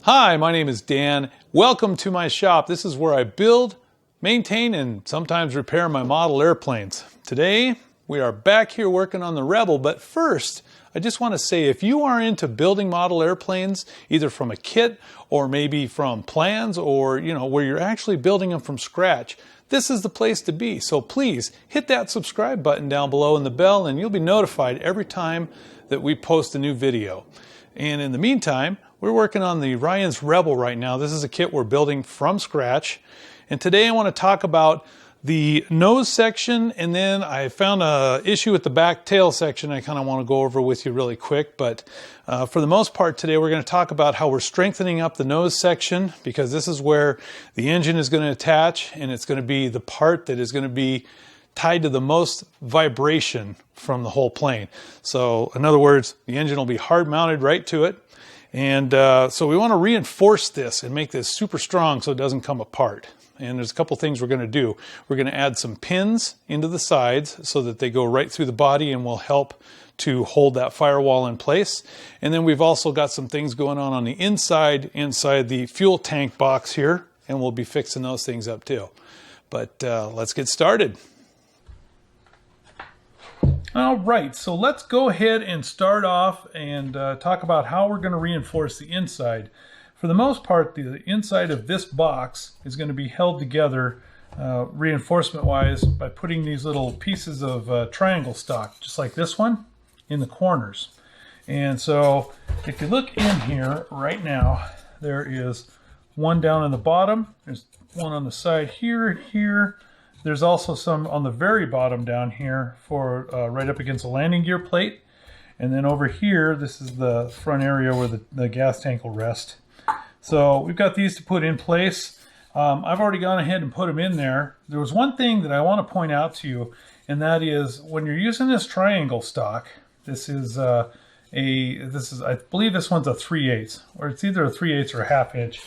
Hi, my name is Dan. Welcome to my shop. This is where I build, maintain, and sometimes repair my model airplanes. Today, we are back here working on the Rebel, but first, I just want to say if you are into building model airplanes, either from a kit or maybe from plans or, where you're actually building them from scratch, this is the place to be. So please hit that subscribe button down below and the bell, and you'll be notified every time that we post a new video. And in the meantime, we're working on the Ryan's Rebel right now. This is a kit we're building from scratch. And today I want to talk about the nose section, and then I found an issue with the back tail section I kind of want to go over with you really quick. But for the most part today, we're going to talk about how we're strengthening up the nose section, because this is where the engine is going to attach, and it's going to be the part that is going to be tied to the most vibration from the whole plane. So in other words, the engine will be hard mounted right to it. And so we want to reinforce this and make this super strong so it doesn't come apart. And there's a couple things we're going to do. We're going to add some pins into the sides so that they go right through the body and will help to hold that firewall in place. And then we've also got some things going on the inside the fuel tank box here, and we'll be fixing those things up too. But let's get started. All right, so let's go ahead and start off and talk about how we're going to reinforce the inside. For the most part, the inside of this box is going to be held together reinforcement-wise by putting these little pieces of triangle stock, just like this one, in the corners. And so if you look in here right now, there is one down in the bottom, there's one on the side here. There's also some on the very bottom down here for right up against the landing gear plate. And then over here, this is the front area where the gas tank will rest. So we've got these to put in place. I've already gone ahead and put them in there. There was one thing that I want to point out to you, and that is when you're using this triangle stock, this is I believe this one's a 3/8, or it's either a 3/8 or a 1/2 inch.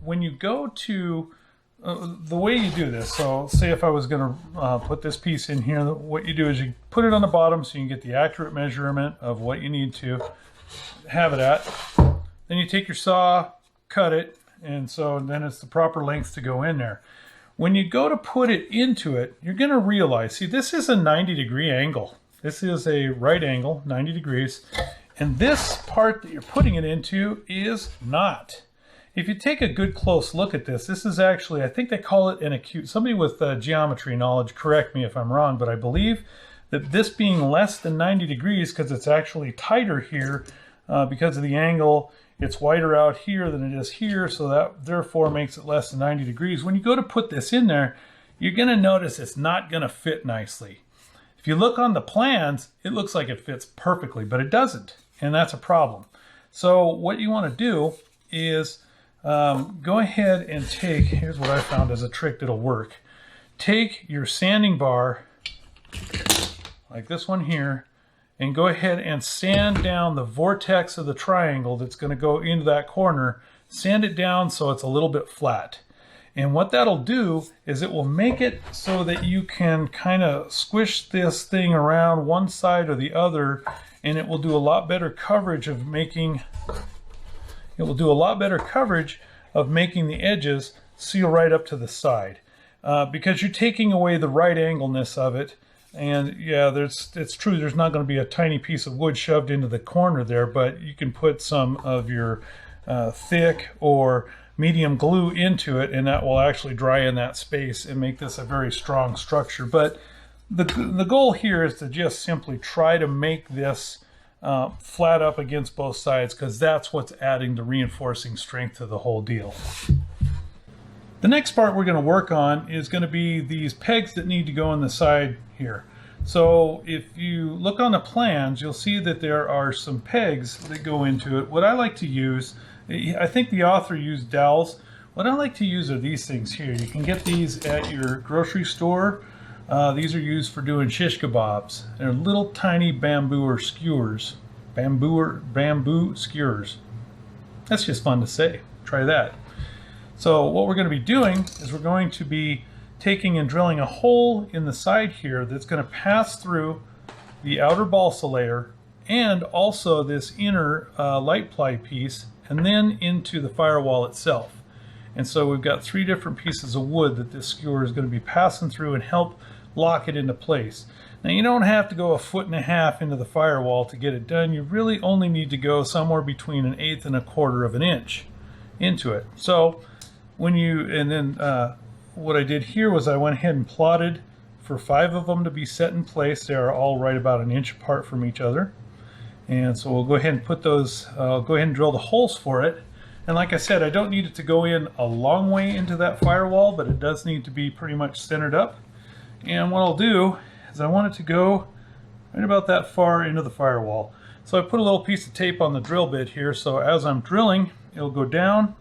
When you go to the way you do this, so say if I was going to put this piece in here, what you do is you put it on the bottom so you can get the accurate measurement of what you need to have it at. Then you take your saw, cut it, and so then it's the proper length to go in there. When you go to put it into it, you're going to realize, see, this is a 90-degree angle. This is a right angle, 90 degrees, and this part that you're putting it into is not. If you take a good close look at this, this is actually, I think they call it an acute, somebody with geometry knowledge, correct me if I'm wrong, but I believe that this being less than 90 degrees, because it's actually tighter here because of the angle, it's wider out here than it is here, so that therefore makes it less than 90 degrees. When you go to put this in there, you're going to notice it's not going to fit nicely. If you look on the plans, it looks like it fits perfectly, but it doesn't, and that's a problem. So what you want to do is go ahead and take, here's what I found as a trick that'll work. Take your sanding bar, like this one here, and go ahead and sand down the vortex of the triangle that's going to go into that corner. Sand it down so it's a little bit flat. And what that'll do is it will make it so that you can kind of squish this thing around one side or the other, and it will do a lot better coverage of making the edges seal right up to the side, because you're taking away the right angleness of it. And yeah, it's true, there's not going to be a tiny piece of wood shoved into the corner there, but you can put some of your thick or medium glue into it, and that will actually dry in that space and make this a very strong structure. But the goal here is to just simply try to make this flat up against both sides, because that's what's adding the reinforcing strength to the whole deal. The next part we're going to work on is going to be these pegs that need to go on the side here. So if you look on the plans, you'll see that there are some pegs that go into it. What I like to use, I think the author used dowels. What I like to use are these things here. You can get these at your grocery store. These are used for doing shish kebabs. They're little tiny bamboo skewers. Bamboo skewers. That's just fun to say. Try that. So what we're going to be doing is we're going to be taking and drilling a hole in the side here that's going to pass through the outer balsa layer and also this inner light ply piece, and then into the firewall itself. And so we've got 3 different pieces of wood that this skewer is going to be passing through and help lock it into place. Now you don't have to go 1.5 feet into the firewall to get it done. You really only need to go somewhere between 1/8 and 1/4 of an inch into it. So when what I did here was I went ahead and plotted for 5 of them to be set in place. They are all right about 1 inch apart from each other. And so we'll go ahead and put those, go ahead and drill the holes for it. And like I said, I don't need it to go in a long way into that firewall, but it does need to be pretty much centered up. And what I'll do is I want it to go right about that far into the firewall. So I put a little piece of tape on the drill bit here, so as I'm drilling, it'll go down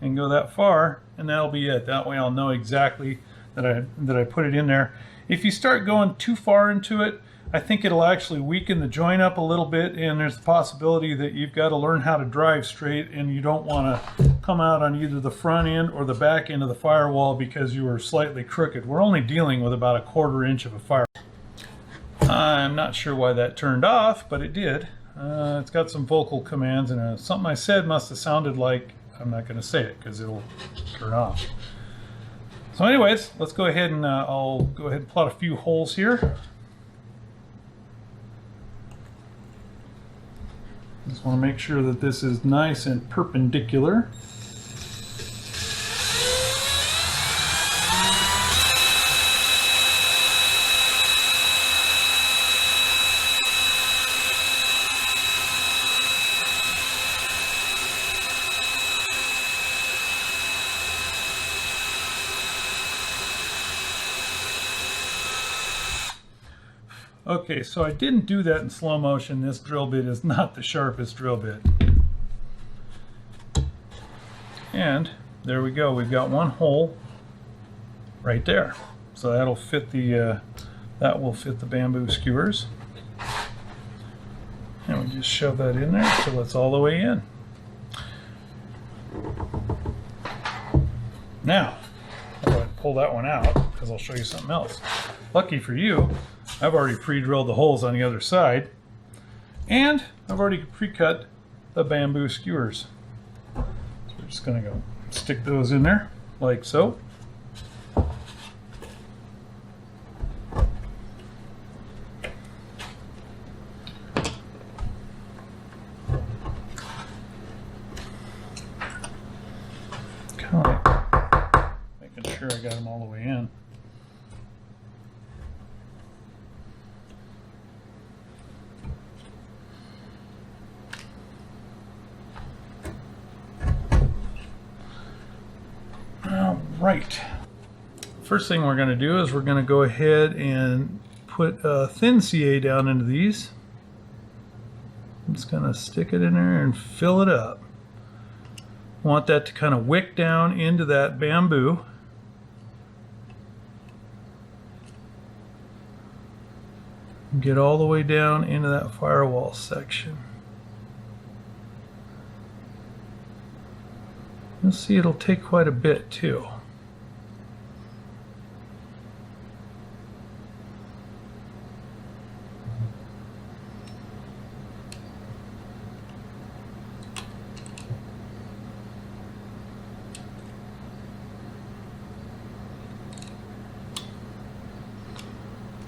and go that far, and that'll be it. That way I'll know exactly that I put it in there. If you start going too far into it, I think it'll actually weaken the joint up a little bit, and there's the possibility that you've got to learn how to drive straight, and you don't want to come out on either the front end or the back end of the firewall because you were slightly crooked. We're only dealing with about 1/4 inch of a firewall. I'm not sure why that turned off, but it did. It's got some vocal commands, and something I said must have sounded like, I'm not going to say it because it'll turn off. So anyways, let's go ahead and I'll go ahead and plot a few holes here. Just want to make sure that this is nice and perpendicular. Okay, so I didn't do that in slow motion. This drill bit is not the sharpest drill bit. And there we go. We've got 1 hole right there. So that'll fit that will fit the bamboo skewers. And we just shove that in there till it's all the way in. Now, I'll go ahead and pull that one out because I'll show you something else. Lucky for you, I've already pre-drilled the holes on the other side, and I've already pre-cut the bamboo skewers. So we're just going to go stick those in there like so. Kind of making sure I got them all the way in. Right. First thing we're going to do is we're going to go ahead and put a thin CA down into these. I'm just going to stick it in there and fill it up. Want that to kind of wick down into that bamboo. Get all the way down into that firewall section. You'll see it'll take quite a bit too.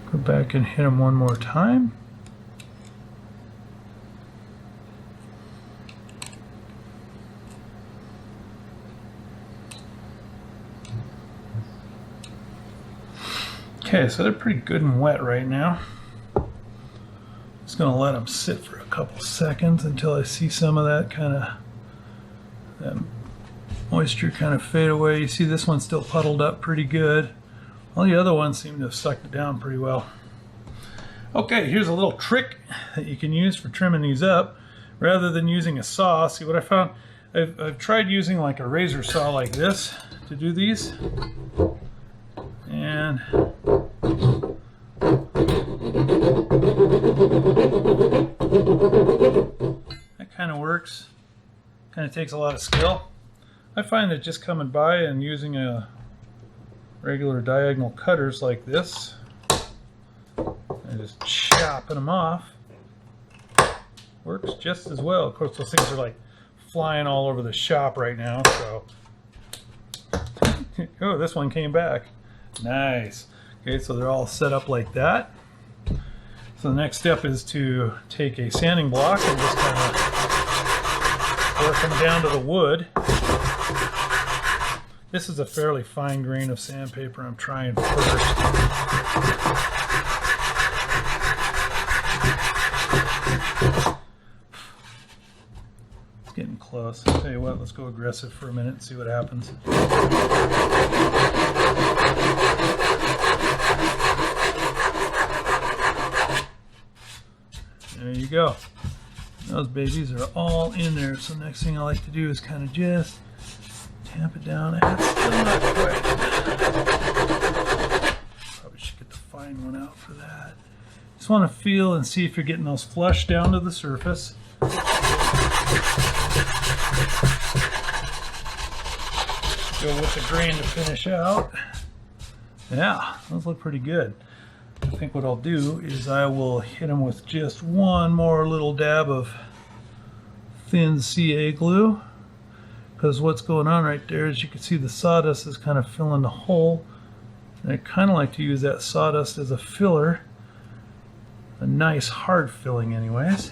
Go back and hit them one more time. Okay, so they're pretty good and wet right now. Just going to let them sit for a couple seconds until I see some of that kind of that moisture kind of fade away. You see this one's still puddled up pretty good. All the other ones seem to have sucked it down pretty well. Okay, here's a little trick that you can use for trimming these up. Rather than using a saw, see what I found? I've tried using like a razor saw like this to do these. And that kind of works. Kind of takes a lot of skill. I find that just coming by and using a regular diagonal cutters like this and just chopping them off works just as well. Of course, those things are like flying all over the shop right now, so. Oh, this one came back. Nice. Okay, so they're all set up like that. So the next step is to take a sanding block and just kind of work them down to the wood. This is a fairly fine grain of sandpaper I'm trying first. It's getting close. I'll tell you what, let's go aggressive for a minute and see what happens. There you go. Those babies are all in there. So next thing I like to do is kind of just tamp it down. That's still not quite. Probably should get the fine one out for that. Just want to feel and see if you're getting those flush down to the surface. Go with the grain to finish out. Yeah, those look pretty good. I think what I'll do is I will hit them with just one more little dab of thin CA glue, because what's going on right there is you can see the sawdust is kind of filling the hole, and I kind of like to use that sawdust as a filler, a nice hard filling anyways.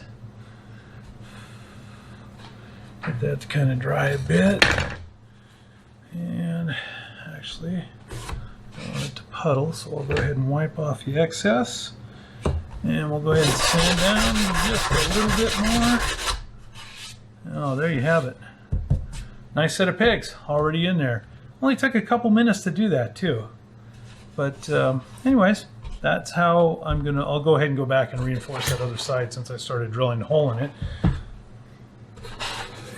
Get that to kind of dry a bit, and actually I want it to puddle, so I'll go ahead and wipe off the excess, and we'll go ahead and sand down just a little bit more. Oh, there you have it. Nice set of pigs already in there. Only took a couple minutes to do that too. But anyways, that's how I'll go ahead and go back and reinforce that other side since I started drilling the hole in it.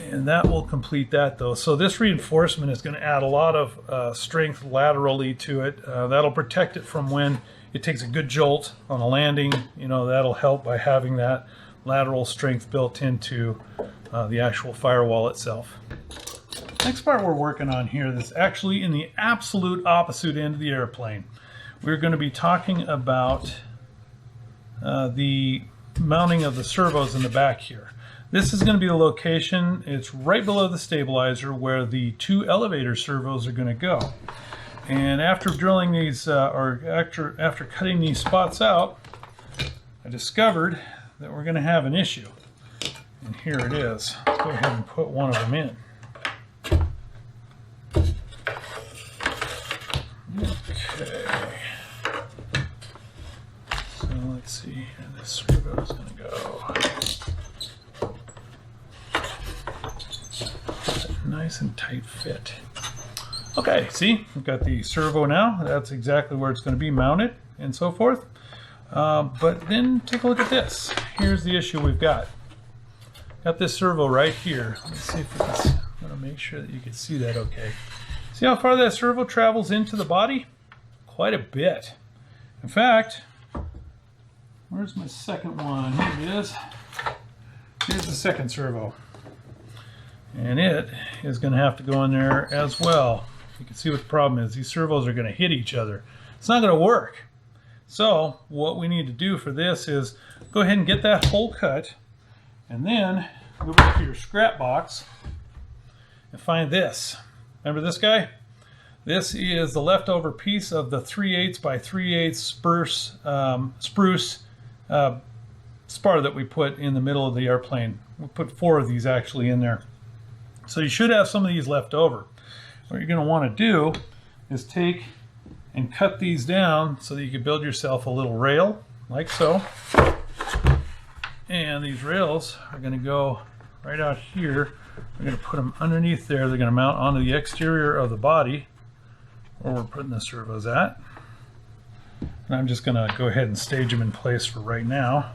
And that will complete that though. So this reinforcement is going to add a lot of strength laterally to it. That'll protect it from when it takes a good jolt on a landing. You know, that'll help by having that lateral strength built into the actual firewall itself. Next part we're working on here is actually in the absolute opposite end of the airplane. We're going to be talking about the mounting of the servos in the back here. This is going to be the location. It's right below the stabilizer where the two elevator servos are going to go. And after drilling these, after cutting these spots out, I discovered that we're going to have an issue. And here it is. Let's go ahead and put one of them in. Okay. So let's see here. This servo is going to go. Nice and tight fit. Okay, see, we've got the servo now. That's exactly where it's going to be mounted and so forth. But then take a look at this. Here's the issue we've got. Got this servo right here. Let's see if we can, I'm going to make sure that you can see that okay. See how far that servo travels into the body? Quite a bit. In fact, where's my second one? Here it is. Here's the second servo. And it is going to have to go in there as well. You can see what the problem is. These servos are going to hit each other. It's not going to work. So what we need to do for this is go ahead and get that hole cut, and then go back to your scrap box and find this. Remember this guy? This is the leftover piece of the 3/8 by 3/8 spruce spar that we put in the middle of the airplane. We put 4 of these actually in there. So you should have some of these left over. What you're going to want to do is take and cut these down so that you can build yourself a little rail, like so. And these rails are going to go right out here. We're going to put them underneath there. They're going to mount onto the exterior of the body, where we're putting the servos at. And I'm just going to go ahead and stage them in place for right now.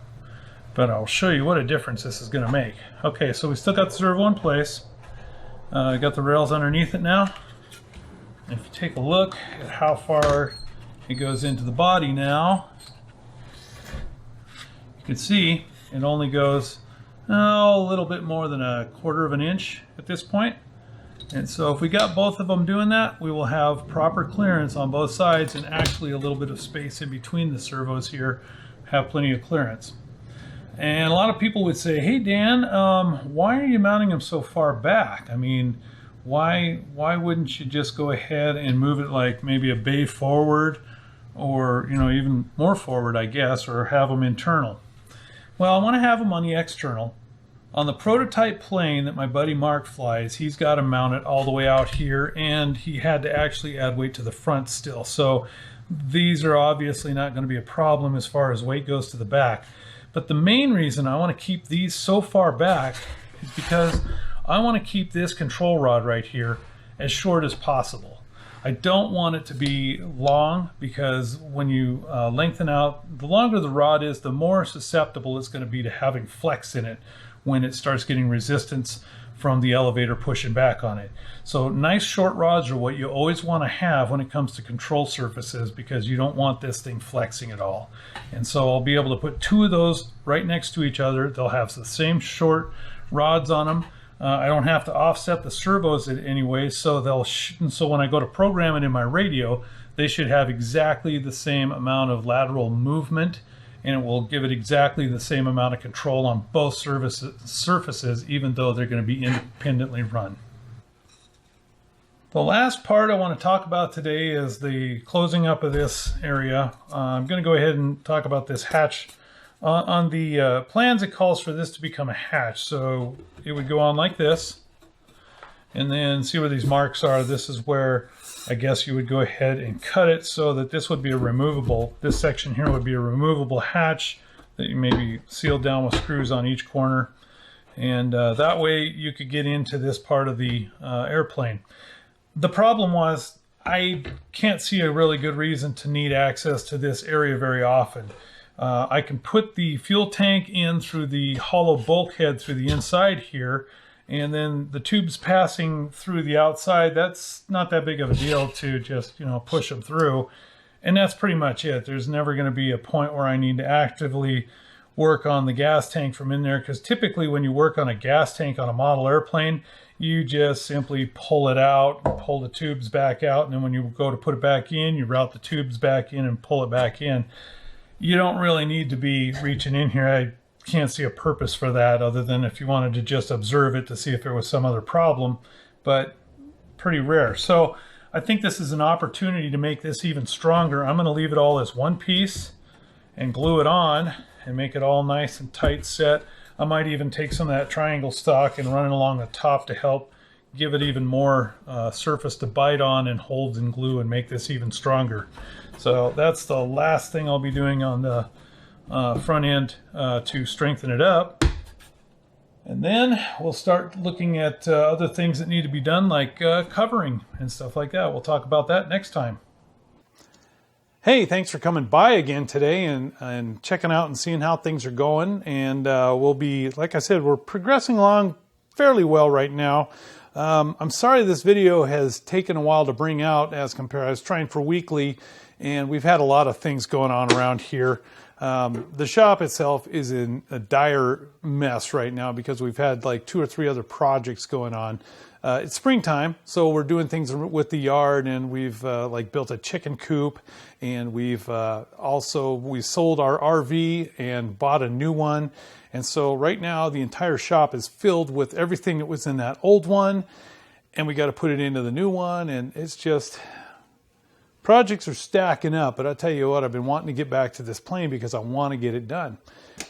But I'll show you what a difference this is going to make. Okay, so we still got the servo in place. Got the rails underneath it now. And if you take a look at how far it goes into the body now, you can see it only goes a little bit more than 1/4 of an inch at this point. And so if we got both of them doing that, we will have proper clearance on both sides and actually a little bit of space in between the servos here, have plenty of clearance. And a lot of people would say, hey Dan, why are you mounting them so far back? I mean, why wouldn't you just go ahead and move it like maybe a bay forward, or even more forward, I guess, or have them internal? Well, I want to have them on the external. On the prototype plane that my buddy Mark flies, he's got to mount it all the way out here, and he had to actually add weight to the front still. So these are obviously not going to be a problem as far as weight goes to the back. But the main reason I want to keep these so far back is because I want to keep this control rod right here as short as possible. I don't want it to be long, because when you lengthen out, the longer the rod is, the more susceptible it's going to be to having flex in it when it starts getting resistance from the elevator pushing back on it. So nice short rods are what you always want to have when it comes to control surfaces, because you don't want this thing flexing at all. And so I'll be able to put two of those right next to each other. They'll have the same short rods on them. I don't have to offset the servos in any way, so so when I go to program it in my radio, they should have exactly the same amount of lateral movement, and it will give it exactly the same amount of control on both surfaces, even though they're going to be independently run. The last part I want to talk about today is the closing up of this area. I'm going to go ahead and talk about this hatch. On the plans, it calls for this to become a hatch, so it would go on like this, and then see where these marks are. This is where I guess you would go ahead and cut it so that this would be a removable, this section here would be a removable hatch that you maybe seal down with screws on each corner, and that way you could get into this part of the airplane. The problem was I can't see a really good reason to need access to this area very often. I can put the fuel tank in through the hollow bulkhead through the inside here, and then the tubes passing through the outside, that's not that big of a deal to just, push them through. And that's pretty much it. There's never going to be a point where I need to actively work on the gas tank from in there, because typically when you work on a gas tank on a model airplane, you just simply pull it out, pull the tubes back out, and then when you go to put it back in, you route the tubes back in and pull it back in. You don't really need to be reaching in here. I can't see a purpose for that, other than if you wanted to just observe it to see if there was some other problem, but pretty rare. So I think this is an opportunity to make this even stronger. I'm going to leave it all as one piece and glue it on and make it all nice and tight set. I might even take some of that triangle stock and run it along the top to help give it even more surface to bite on and hold and glue and make this even stronger. So that's the last thing I'll be doing on the front end to strengthen it up. And then we'll start looking at other things that need to be done, like covering and stuff like that. We'll talk about that next time. Hey, thanks for coming by again today and checking out and seeing how things are going. And we'll be, like I said, we're progressing along fairly well right now. I'm sorry this video has taken a while to bring out as compared. I was trying for weekly, and we've had a lot of things going on around here. The shop itself is in a dire mess right now because we've had like 2 or 3 other projects going on. It's springtime, so we're doing things with the yard, and we've like built a chicken coop, and we sold our RV and bought a new one. And so right now the entire shop is filled with everything that was in that old one, and we got to put it into the new one, and it's just, projects are stacking up. But I'll tell you what, I've been wanting to get back to this plane because I want to get it done.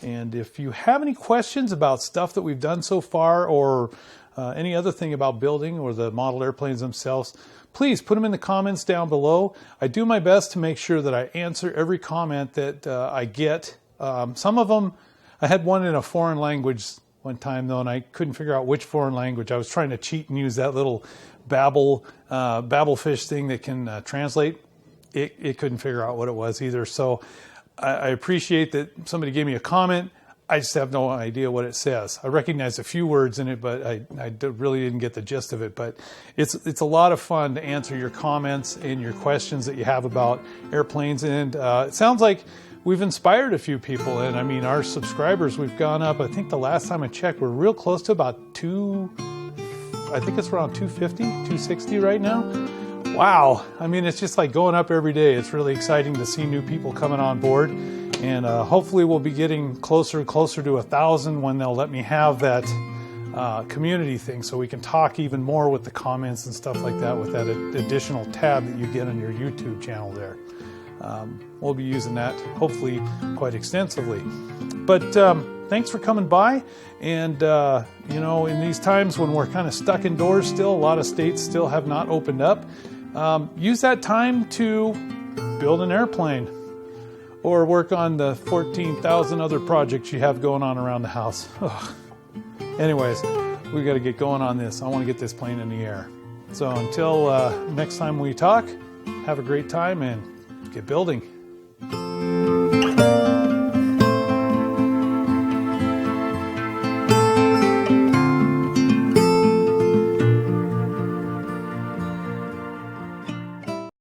And if you have any questions about stuff that we've done so far, or any other thing about building or the model airplanes themselves, please put them in the comments down below. I do my best to make sure that I answer every comment that I get. Some of them, I had one in a foreign language one time though, and I couldn't figure out which foreign language. I was trying to cheat and use that little Babelfish thing that can translate. It couldn't figure out what it was either. So I appreciate that somebody gave me a comment. I just have no idea what it says. I recognize a few words in it, but I really didn't get the gist of it. But it's a lot of fun to answer your comments and your questions that you have about airplanes. And it sounds like we've inspired a few people. And I mean, our subscribers, we've gone up. I think the last time I checked, we're real close to about I think it's around 250, 260 right now. Wow. I mean, it's just like going up every day. It's really exciting to see new people coming on board. And hopefully we'll be getting closer and closer to 1,000 when they'll let me have that community thing, so we can talk even more with the comments and stuff like that with that additional tab that you get on your YouTube channel there. We'll be using that hopefully quite extensively. But thanks for coming by. And you know, in these times when we're kind of stuck indoors still, a lot of states still have not opened up, use that time to build an airplane or work on the 14,000 other projects you have going on around the house. Ugh. Anyways, we got to get going on this. I want to get this plane in the air. So until next time we talk, have a great time and get building.